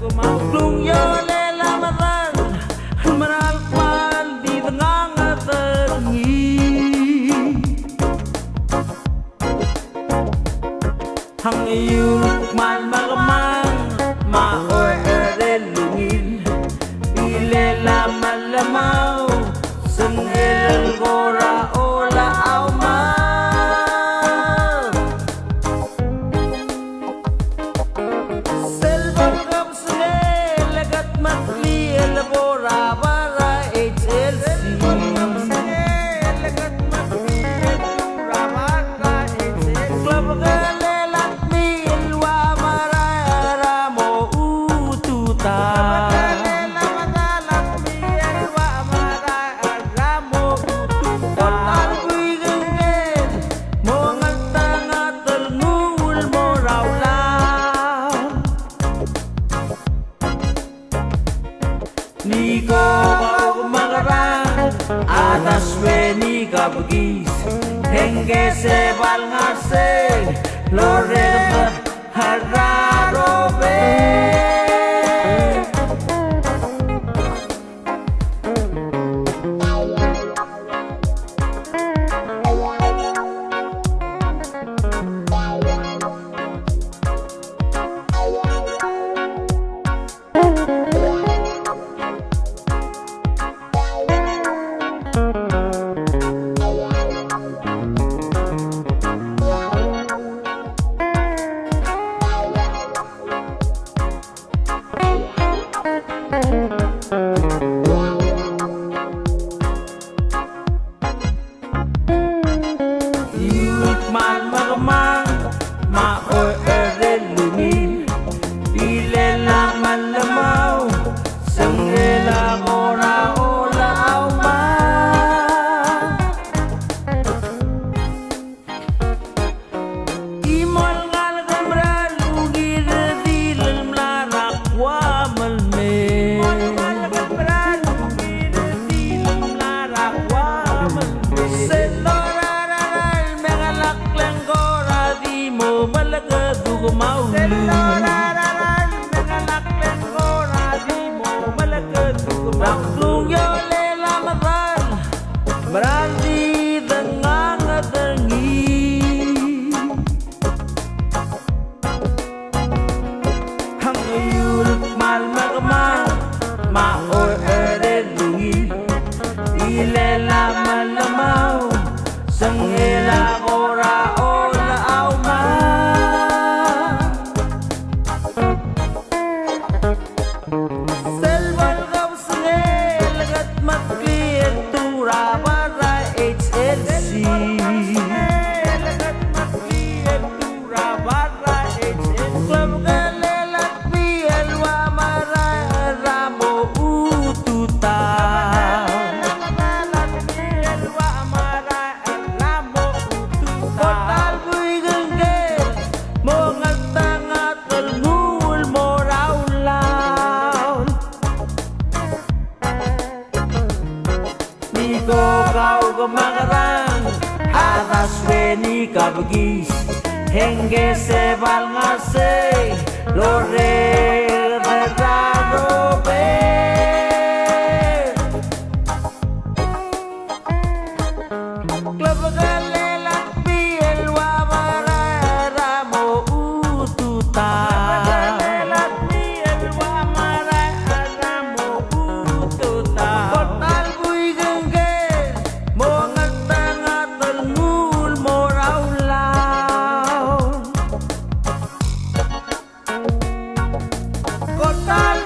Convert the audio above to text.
Kung yole lamaran Manalmal di tengah ngatengi Hang iyul man magamang Maoy erelungin Bile laman lamaw Senel gora ola auma Selbang gam senel lagat matli elabora bara HLC Club galelat milwa marara mo ututa Ni ko magarang atas we ni kabgis henge se bal ngase lore hararo be Man magamang maoy erelungin Bile laman lamaw Sangela mora ola auma Imol ngal gamral ugir dilal mlarak wamal me Kung yole lamaran Marandi dengan ngatengi Hang iyul mal magamang Maoy erelungi Ile laman lamaw Sangela ora ola auma Selbal gam senel lagat matli entura bara HLC Club galelat biel wa marara mo ututa Kotal buy genggel mo ngat-ngat ngul mo raulaw Ni ko kau gemagarang atas we ni kabgis henge se bal ngase lore raro be Club galelat biel wa marara mo ututa Kotal buy genggel mo ngat-ngat ngul mo raulaw Kotal